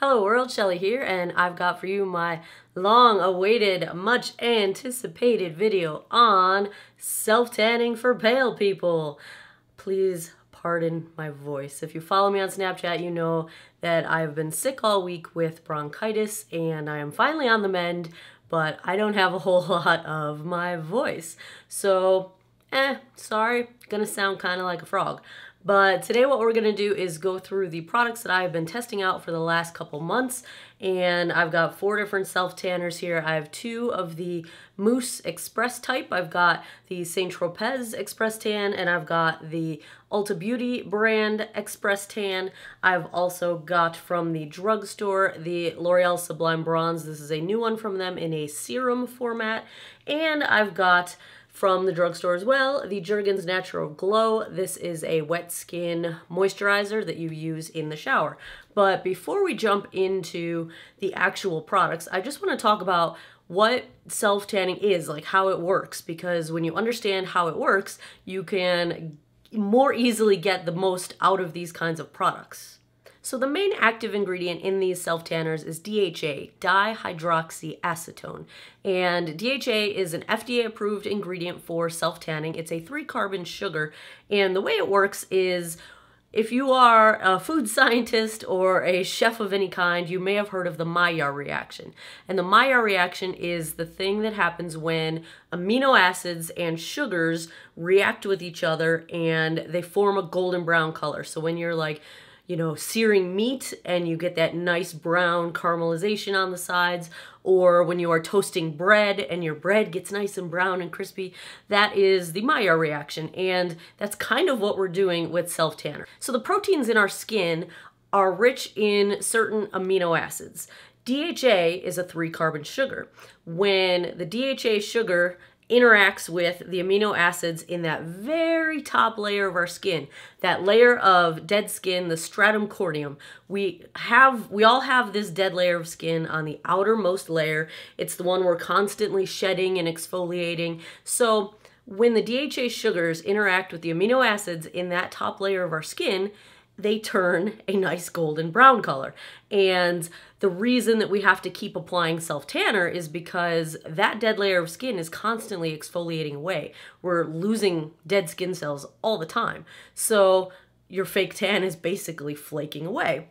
Hello world, Shelly here, and I've got for you my long-awaited, much-anticipated video on self-tanning for pale people. Please pardon my voice. If you follow me on Snapchat, you know that I've been sick all week with bronchitis, and I am finally on the mend, but I don't have a whole lot of my voice. So, sorry, gonna sound kind of like a frog. But today what we're gonna do is go through the products that I've been testing out for the last couple months, and I've got 4 different self-tanners here. I have 2 of the Mousse Express type. I've got the St. Tropez Express Tan, and I've got the Ulta Beauty brand Express Tan. I've also got from the drugstore the L'Oreal Sublime Bronze. This is a new one from them in a serum format. And I've got from the drugstore as well, the Jergens Natural Glow. This is a wet skin moisturizer that you use in the shower. But before we jump into the actual products, I just want to talk about what self-tanning is, like how it works, because when you understand how it works, you can more easily get the most out of these kinds of products. So the main active ingredient in these self-tanners is DHA, dihydroxyacetone. And DHA is an FDA-approved ingredient for self-tanning. It's a 3-carbon sugar, and the way it works is if you are a food scientist or a chef of any kind, you may have heard of the Maillard reaction. And the Maillard reaction is the thing that happens when amino acids and sugars react with each other and they form a golden brown color. So when you're like, you know, searing meat and you get that nice brown caramelization on the sides, or when you are toasting bread and your bread gets nice and brown and crispy, that is the Maillard reaction, and that's kind of what we're doing with self-tanner. So the proteins in our skin are rich in certain amino acids. DHA is a 3-carbon sugar. When the DHA sugar interacts with the amino acids in that very top layer of our skin, that layer of dead skin, the stratum corneum. We all have this dead layer of skin on the outermost layer. It's the one we're constantly shedding and exfoliating. So when the DHA sugars interact with the amino acids in that top layer of our skin, they turn a nice golden brown color. And the reason that we have to keep applying self-tanner is because that dead layer of skin is constantly exfoliating away. We're losing dead skin cells all the time. So your fake tan is basically flaking away.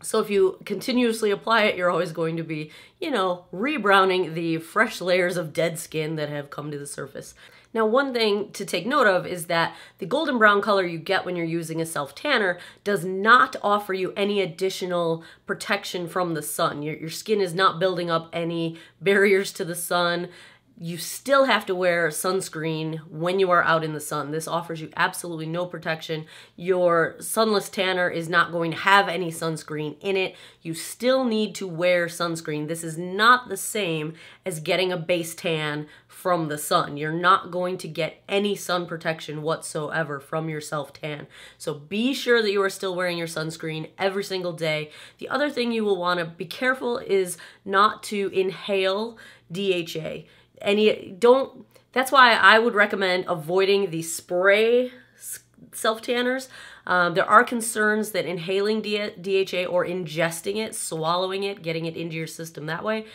So if you continuously apply it, you're always going to be, you know, rebrowning the fresh layers of dead skin that have come to the surface. Now, one thing to take note of is that the golden brown color you get when you're using a self-tanner does not offer you any additional protection from the sun. Your skin is not building up any barriers to the sun. You still have to wear sunscreen when you are out in the sun. This offers you absolutely no protection. Your sunless tanner is not going to have any sunscreen in it. You still need to wear sunscreen. This is not the same as getting a base tan from the sun. You're not going to get any sun protection whatsoever from your self-tan. So be sure that you are still wearing your sunscreen every single day. The other thing you will want to be careful is not to inhale DHA. That's why I would recommend avoiding the spray self-tanners. There are concerns that inhaling DHA or ingesting it, swallowing it, getting it into your system that way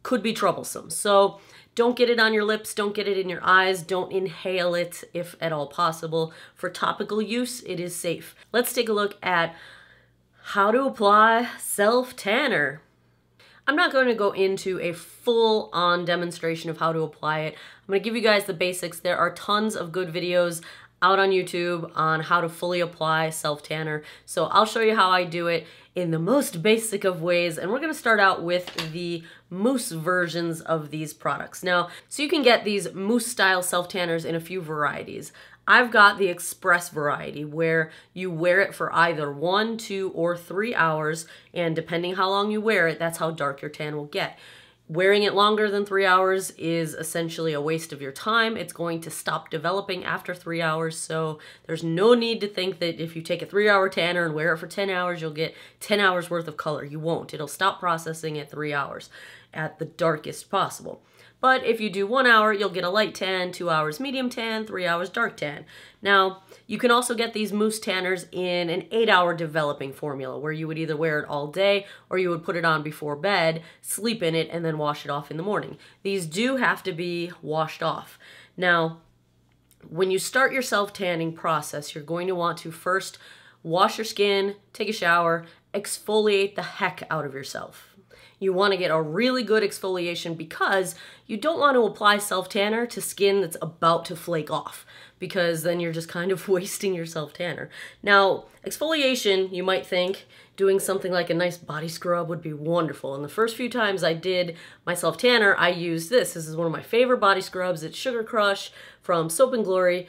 could be troublesome. So don't get it on your lips, don't get it in your eyes, don't inhale it if at all possible. For topical use, it is safe. Let's take a look at how to apply self-tanner. I'm not going to go into a full-on demonstration of how to apply it. I'm going to give you guys the basics. There are tons of good videos out on YouTube on how to fully apply self-tanner. So I'll show you how I do it in the most basic of ways. And we're going to start out with the mousse versions of these products. Now, so you can get these mousse-style self-tanners in a few varieties. I've got the express variety where you wear it for either 1, 2, or 3 hours, and depending how long you wear it, that's how dark your tan will get. Wearing it longer than 3 hours is essentially a waste of your time. It's going to stop developing after 3 hours, so there's no need to think that if you take a 3-hour tanner and wear it for 10 hours, you'll get 10 hours worth of color. You won't. It'll stop processing at 3 hours at the darkest possible. But if you do 1 hour, you'll get a light tan, 2 hours medium tan, 3 hours dark tan. Now, you can also get these mousse tanners in an 8-hour developing formula where you would either wear it all day or you would put it on before bed, sleep in it, and then wash it off in the morning. These do have to be washed off. Now, when you start your self-tanning process, you're going to want to first wash your skin, take a shower, exfoliate the heck out of yourself. You want to get a really good exfoliation because you don't want to apply self-tanner to skin that's about to flake off, because then you're just kind of wasting your self-tanner. Now, exfoliation, you might think doing something like a nice body scrub would be wonderful. And the first few times I did my self-tanner, I used this. This is one of my favorite body scrubs. It's Sugar Crush from Soap and Glory.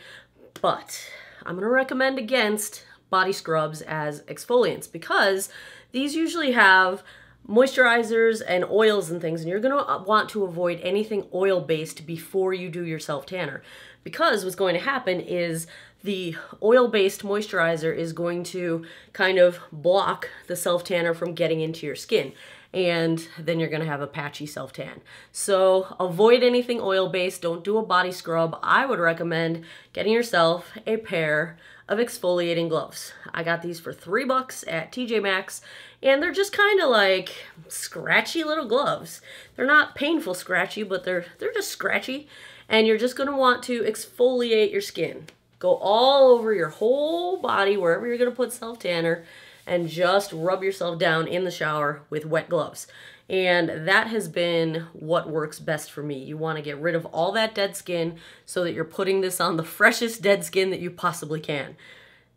But I'm going to recommend against body scrubs as exfoliants because these usually have moisturizers and oils and things, and you're going to want to avoid anything oil-based before you do your self-tanner, because what's going to happen is the oil-based moisturizer is going to kind of block the self-tanner from getting into your skin, and then you're going to have a patchy self-tan. So avoid anything oil-based. Don't do a body scrub. I would recommend getting yourself a pair of exfoliating gloves. I got these for $3 at TJ Maxx, and they're just kind of like scratchy little gloves. They're not painful scratchy, but they're just scratchy, and you're just going to want to exfoliate your skin. Go all over your whole body, wherever you're going to put self-tanner, and just rub yourself down in the shower with wet gloves. And that has been what works best for me. You want to get rid of all that dead skin so that you're putting this on the freshest dead skin that you possibly can.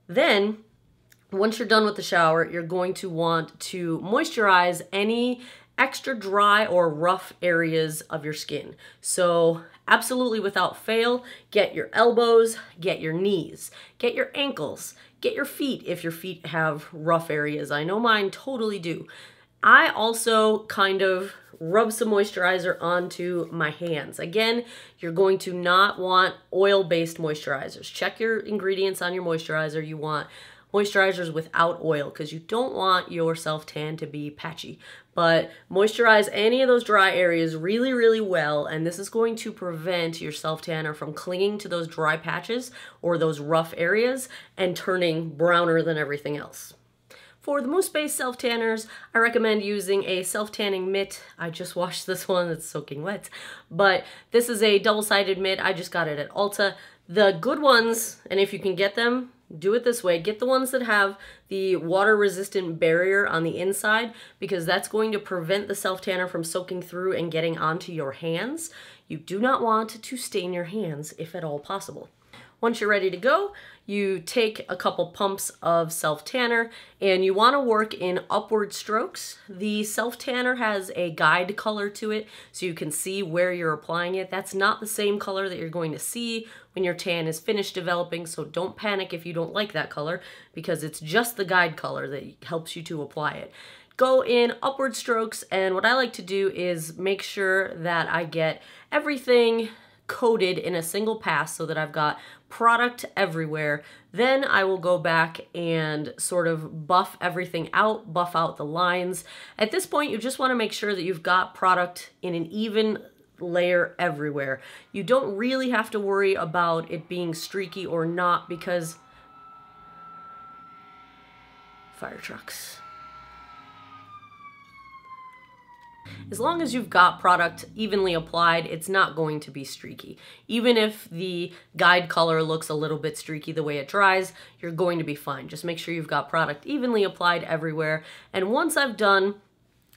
Then, once you're done with the shower, you're going to want to moisturize any extra dry or rough areas of your skin. So absolutely without fail, get your elbows, get your knees, get your ankles, get your feet if your feet have rough areas. I know mine totally do. I also kind of rub some moisturizer onto my hands. Again, you're going to not want oil-based moisturizers. Check your ingredients on your moisturizer. You want moisturizers without oil because you don't want your self-tan to be patchy. But moisturize any of those dry areas really, really well, and this is going to prevent your self-tanner from clinging to those dry patches or those rough areas and turning browner than everything else. For the mousse-based self-tanners, I recommend using a self-tanning mitt. I just washed this one, it's soaking wet. But this is a double-sided mitt. I just got it at Ulta. The good ones, and if you can get them, do it this way. Get the ones that have the water-resistant barrier on the inside, because that's going to prevent the self-tanner from soaking through and getting onto your hands. You do not want to stain your hands if at all possible. Once you're ready to go, you take a couple pumps of self-tanner and you want to work in upward strokes. The self-tanner has a guide color to it so you can see where you're applying it. That's not the same color that you're going to see when your tan is finished developing, so don't panic if you don't like that color because it's just the guide color that helps you to apply it. Go in upward strokes, and what I like to do is make sure that I get everything coated in a single pass so that I've got product everywhere. Then I will go back and sort of buff everything out, buff out the lines. At this point, you just want to make sure that you've got product in an even layer everywhere. You don't really have to worry about it being streaky or not because fire trucks. As long as you've got product evenly applied, it's not going to be streaky. Even if the guide color looks a little bit streaky the way it dries, you're going to be fine. Just make sure you've got product evenly applied everywhere. And once I've done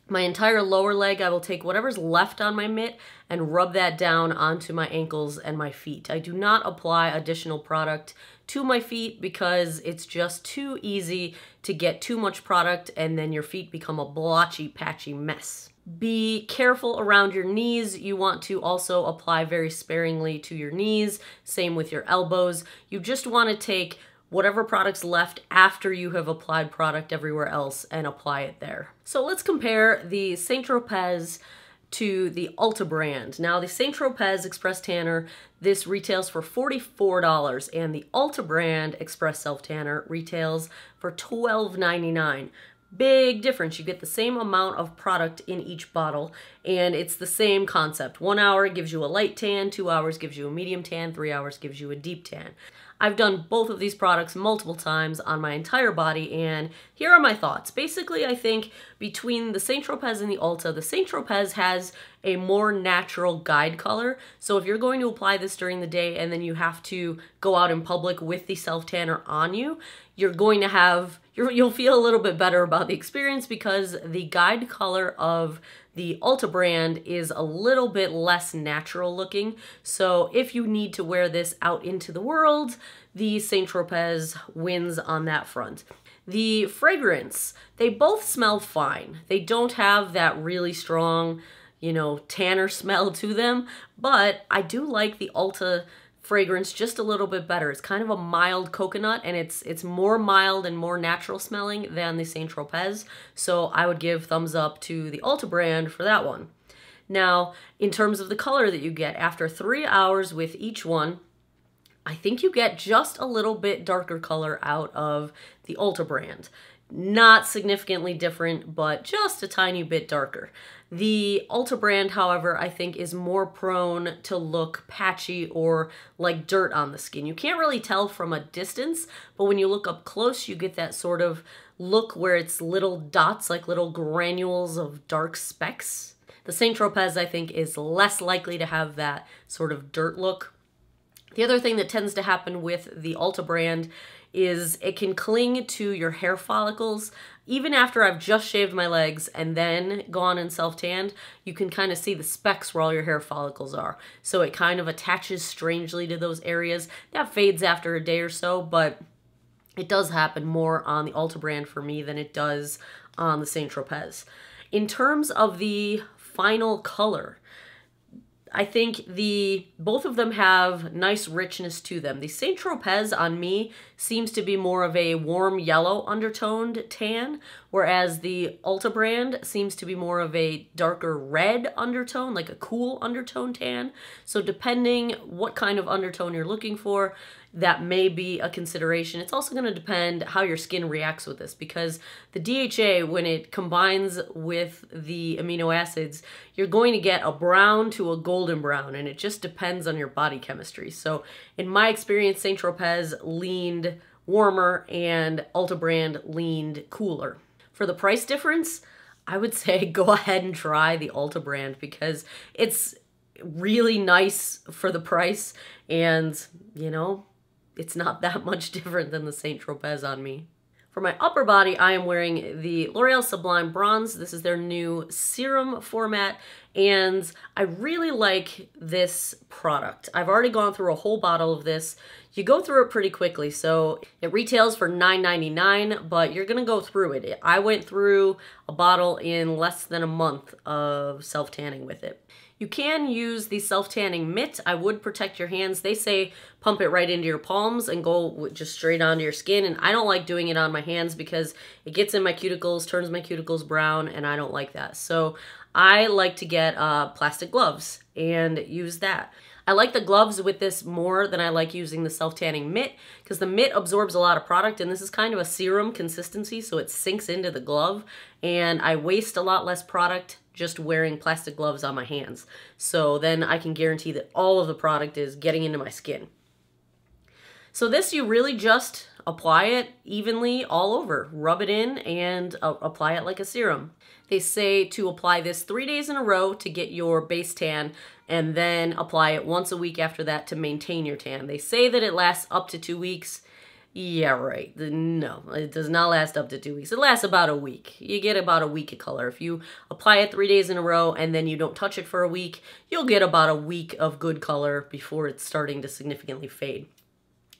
my entire lower leg, I will take whatever's left on my mitt and rub that down onto my ankles and my feet. I do not apply additional product to my feet because it's just too easy to get too much product and then your feet become a blotchy, patchy mess. Be careful around your knees. You want to also apply very sparingly to your knees. Same with your elbows. You just want to take whatever product's left after you have applied product everywhere else and apply it there. So let's compare the St. Tropez to the Ulta brand. Now the St. Tropez Express Tanner, this retails for $44 and the Ulta brand Express Self Tanner retails for $12.99. Big difference. You get the same amount of product in each bottle, and it's the same concept. 1 hour gives you a light tan, 2 hours gives you a medium tan, 3 hours gives you a deep tan. I've done both of these products multiple times on my entire body, and here are my thoughts. Basically, I think between the St. Tropez and the Ulta, the St. Tropez has a more natural guide color. So if you're going to apply this during the day and then you have to go out in public with the self-tanner on you, you're going to have, you'll feel a little bit better about the experience because the guide color of the Ulta brand is a little bit less natural looking. So if you need to wear this out into the world, the St. Tropez wins on that front. The fragrance, they both smell fine. They don't have that really strong, you know, tanner smell to them, but I do like the Ulta fragrance just a little bit better. It's kind of a mild coconut, and it's more mild and more natural smelling than the St. Tropez. So I would give thumbs up to the Ulta brand for that one. Now, in terms of the color that you get, after 3 hours with each one, I think you get just a little bit darker color out of the Ulta brand. Not significantly different, but just a tiny bit darker. The Ulta brand, however, I think is more prone to look patchy or like dirt on the skin. You can't really tell from a distance, but when you look up close, you get that sort of look where it's little dots, like little granules of dark specks. The St. Tropez, I think, is less likely to have that sort of dirt look. The other thing that tends to happen with the Ulta brand is it can cling to your hair follicles. Even after I've just shaved my legs and then gone and self-tanned, you can kind of see the specks where all your hair follicles are. So it kind of attaches strangely to those areas. That fades after a day or so, but it does happen more on the Ulta brand for me than it does on the St. Tropez. In terms of the final color, I think both of them have nice richness to them. The St. Tropez on me seems to be more of a warm yellow undertoned tan, whereas the Ulta brand seems to be more of a darker red undertone, like a cool undertone tan. So depending what kind of undertone you're looking for, that may be a consideration. It's also going to depend how your skin reacts with this, because the DHA, when it combines with the amino acids, you're going to get a brown to a golden brown, and it just depends on your body chemistry. So in my experience, St. Tropez leaned warmer and Ulta brand leaned cooler. For the price difference, I would say go ahead and try the Ulta brand because it's really nice for the price, and you know, it's not that much different than the St. Tropez on me. For my upper body, I am wearing the L'Oreal Sublime Bronze. This is their new serum format, and I really like this product. I've already gone through a whole bottle of this. You go through it pretty quickly, so it retails for $9.99, but you're gonna go through it. I went through a bottle in less than a month of self-tanning with it. You can use the self-tanning mitt. I would protect your hands. They say pump it right into your palms and go just straight onto your skin. And I don't like doing it on my hands because it gets in my cuticles, turns my cuticles brown, and I don't like that. So I like to get plastic gloves and use that. I like the gloves with this more than I like using the self-tanning mitt because the mitt absorbs a lot of product, and this is kind of a serum consistency, so it sinks into the glove, and I waste a lot less product just wearing plastic gloves on my hands. So then I can guarantee that all of the product is getting into my skin. So this, you really just apply it evenly all over. Rub it in and apply it like a serum. They say to apply this 3 days in a row to get your base tan, and then apply it once a week after that to maintain your tan. They say that it lasts up to 2 weeks. Yeah, right. No, it does not last up to 2 weeks. It lasts about a week. You get about a week of color. If you apply it 3 days in a row and then you don't touch it for a week, you'll get about a week of good color before it's starting to significantly fade.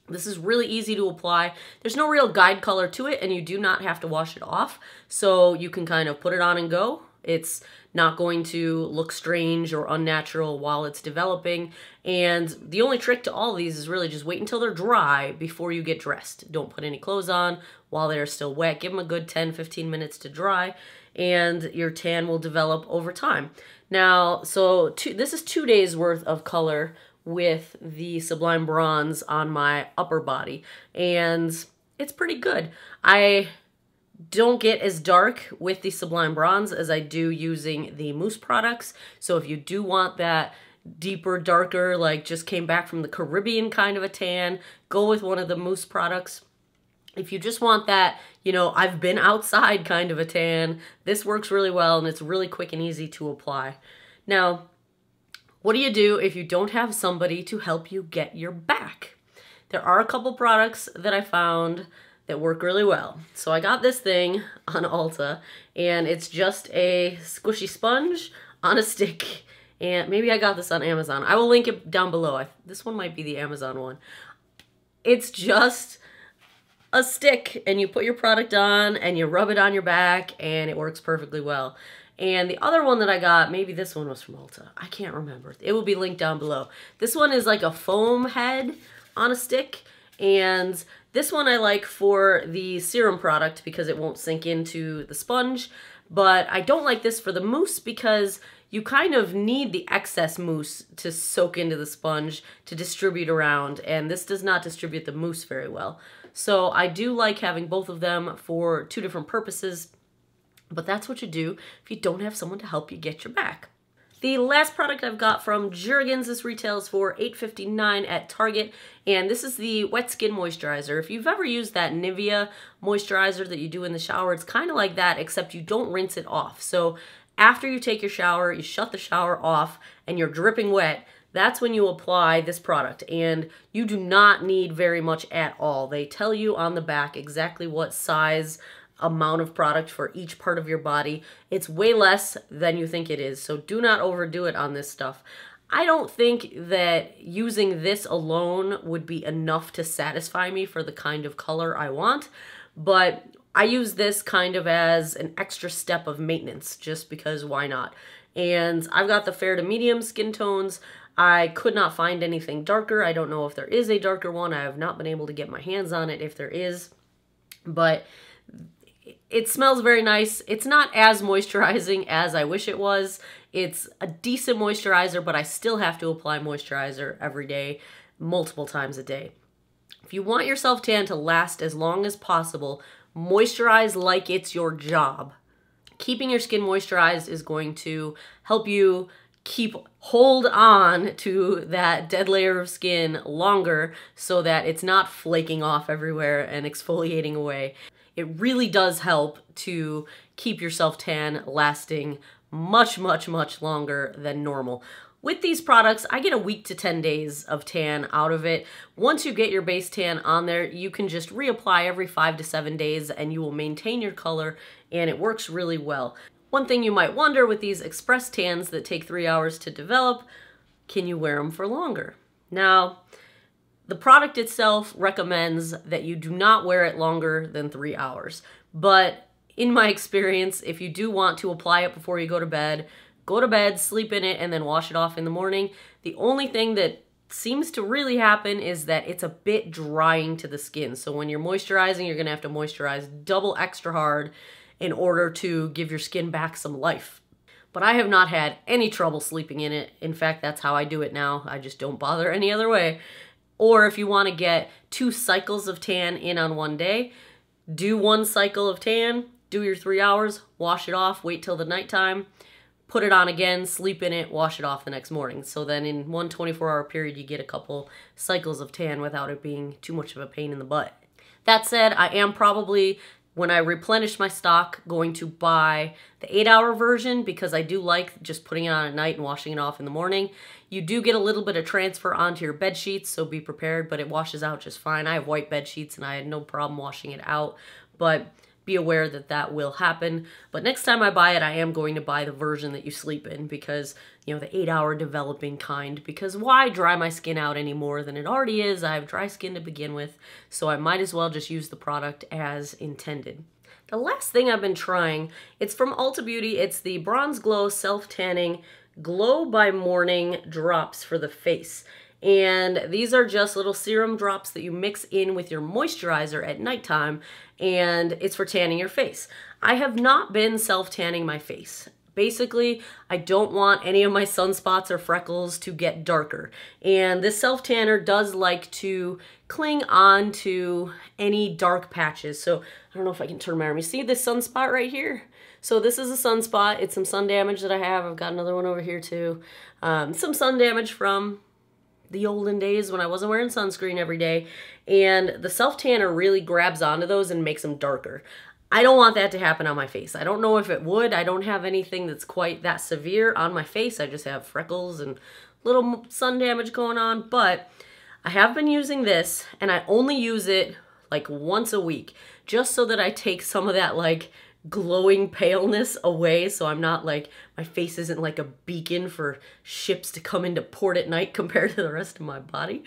This is really easy to apply. There's no real guide color to it, and you do not have to wash it off. So you can kind of put it on and go. It's not going to look strange or unnatural while it's developing. And the only trick to all of these is really just wait until they're dry before you get dressed. Don't put any clothes on while they're still wet. Give them a good 10-15 minutes to dry, and your tan will develop over time. Now, so this is 2 days worth of color with the Sublime Bronze on my upper body, and it's pretty good. I don't get as dark with the Sublime Bronze as I do using the mousse products. So if you do want that deeper, darker, like just came back from the Caribbean kind of a tan, go with one of the mousse products. If you just want that, you know, I've been outside kind of a tan, this works really well and it's really quick and easy to apply. Now, what do you do if you don't have somebody to help you get your back? There are a couple products that I found that work really well. So I got this thing on Ulta, and it's just a squishy sponge on a stick. And maybe I got this on Amazon. I will link it down below. This one might be the Amazon one. It's just a stick, and you put your product on, and you rub it on your back, and it works perfectly well. And the other one that I got, maybe this one was from Ulta. I can't remember. It will be linked down below. This one is like a foam head on a stick, and this one I like for the serum product because it won't sink into the sponge, but I don't like this for the mousse because you kind of need the excess mousse to soak into the sponge to distribute around, and this does not distribute the mousse very well. So I do like having both of them for two different purposes, but that's what you do if you don't have someone to help you get your back. The last product I've got from Jergens, this retails for $8.59 at Target, and this is the Wet Skin Moisturizer. If you've ever used that Nivea moisturizer that you do in the shower, it's kind of like that, except you don't rinse it off. So after you take your shower, you shut the shower off, and you're dripping wet, that's when you apply this product, and you do not need very much at all. They tell you on the back exactly what size amount of product for each part of your body. It's way less than you think it is, so do not overdo it on this stuff. I don't think that using this alone would be enough to satisfy me for the kind of color I want, but I use this kind of as an extra step of maintenance, just because why not? And I've got the fair to medium skin tones. I could not find anything darker. I don't know if there is a darker one. I have not been able to get my hands on it if there is, but it smells very nice. It's not as moisturizing as I wish it was. It's a decent moisturizer, but I still have to apply moisturizer every day, multiple times a day. If you want your self-tan to last as long as possible, moisturize like it's your job. Keeping your skin moisturized is going to help you hold on to that dead layer of skin longer so that it's not flaking off everywhere and exfoliating away. It really does help to keep your self-tan lasting much, much, much longer than normal. With these products, I get a week to 10 days of tan out of it. Once you get your base tan on there, you can just reapply every 5 to 7 days and you will maintain your color, and it works really well. One thing you might wonder with these express tans that take 3 hours to develop, can you wear them for longer? Now, the product itself recommends that you do not wear it longer than 3 hours. But in my experience, if you do want to apply it before you go to bed, sleep in it, and then wash it off in the morning. The only thing that seems to really happen is that it's a bit drying to the skin. So when you're moisturizing, you're gonna have to moisturize double extra hard in order to give your skin back some life. But I have not had any trouble sleeping in it. In fact, that's how I do it now. I just don't bother any other way. Or if you want to get 2 cycles of tan in on one day, do 1 cycle of tan, do your 3 hours, wash it off, wait till the nighttime, put it on again, sleep in it, wash it off the next morning. So then in one 24-hour period, you get a couple cycles of tan without it being too much of a pain in the butt. That said, I am probably, when I replenish my stock, going to buy the 8-hour version because I do like just putting it on at night and washing it off in the morning. You do get a little bit of transfer onto your bed sheets, so be prepared, but it washes out just fine. I have white bed sheets and I had no problem washing it out, but be aware that that will happen. But next time I buy it, I am going to buy the version that you sleep in because, you know, the 8-hour developing kind, because why dry my skin out any more than it already is? I have dry skin to begin with, so I might as well just use the product as intended. The last thing I've been trying, it's from Ulta Beauty. It's the Bronze Glow Self-Tanning Glow by Morning Drops for the face. And these are just little serum drops that you mix in with your moisturizer at nighttime, and it's for tanning your face. I have not been self-tanning my face Basically, I don't want any of my sunspots or freckles to get darker. And this self tanner does like to cling on to any dark patches. So I don't know if I can turn my arm. You see this sunspot right here? So this is a sunspot. It's some sun damage that I have. I've got another one over here too. Some sun damage from the olden days when I wasn't wearing sunscreen every day. And the self tanner really grabs onto those and makes them darker. I don't want that to happen on my face. I don't know if it would. I don't have anything that's quite that severe on my face. I just have freckles and little sun damage going on. But I have been using this, and I only use it like once a week, just so that I take some of that like glowing paleness away, so I'm not like, my face isn't like a beacon for ships to come into port at night compared to the rest of my body.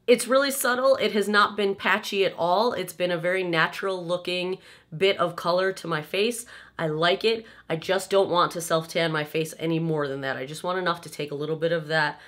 It's really subtle. It has not been patchy at all. It's been a very natural looking bit of color to my face. I like it. I just don't want to self-tan my face any more than that. I just want enough to take a little bit of that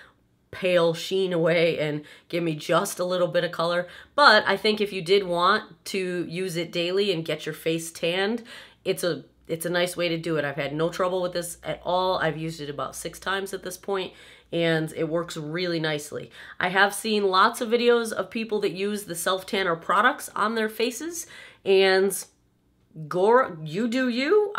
pale sheen away and give me just a little bit of color. But I think if you did want to use it daily and get your face tanned, it's a nice way to do it. I've had no trouble with this at all. I've used it about 6 times at this point, and it works really nicely. I have seen lots of videos of people that use the self-tanner products on their faces, and you do you.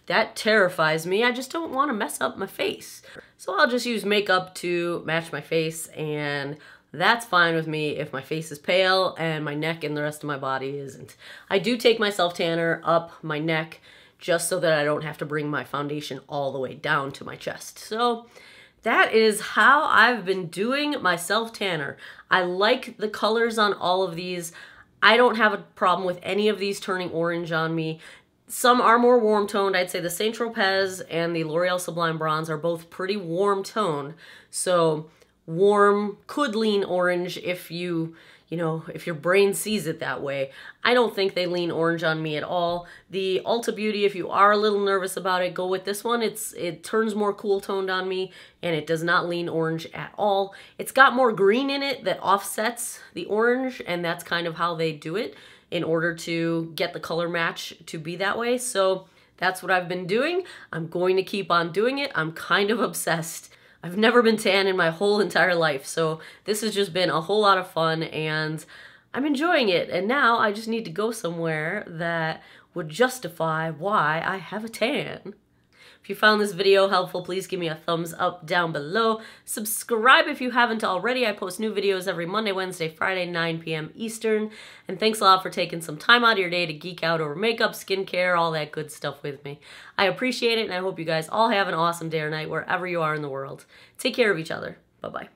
That terrifies me. I just don't want to mess up my face. So I'll just use makeup to match my face, and that's fine with me if my face is pale and my neck and the rest of my body isn't. I do take my self-tanner up my neck just so that I don't have to bring my foundation all the way down to my chest. So that is how I've been doing my self-tanner. I like the colors on all of these. I don't have a problem with any of these turning orange on me. Some are more warm toned. I'd say the St. Tropez and the L'Oreal Sublime Bronze are both pretty warm toned. So warm could lean orange if if your brain sees it that way. I don't think they lean orange on me at all. The Ulta Beauty, if you are a little nervous about it, go with this one. It turns more cool toned on me, and it does not lean orange at all. It's got more green in it that offsets the orange, and that's kind of how they do it in order to get the color match to be that way. So that's what I've been doing. I'm going to keep on doing it. I'm kind of obsessed. I've never been tan in my whole entire life, so this has just been a whole lot of fun, and I'm enjoying it. And now I just need to go somewhere that would justify why I have a tan. If you found this video helpful, please give me a thumbs up down below. Subscribe if you haven't already. I post new videos every Monday, Wednesday, Friday, 9 p.m. Eastern. And thanks a lot for taking some time out of your day to geek out over makeup, skincare, all that good stuff with me. I appreciate it, and I hope you guys all have an awesome day or night wherever you are in the world. Take care of each other. Bye-bye.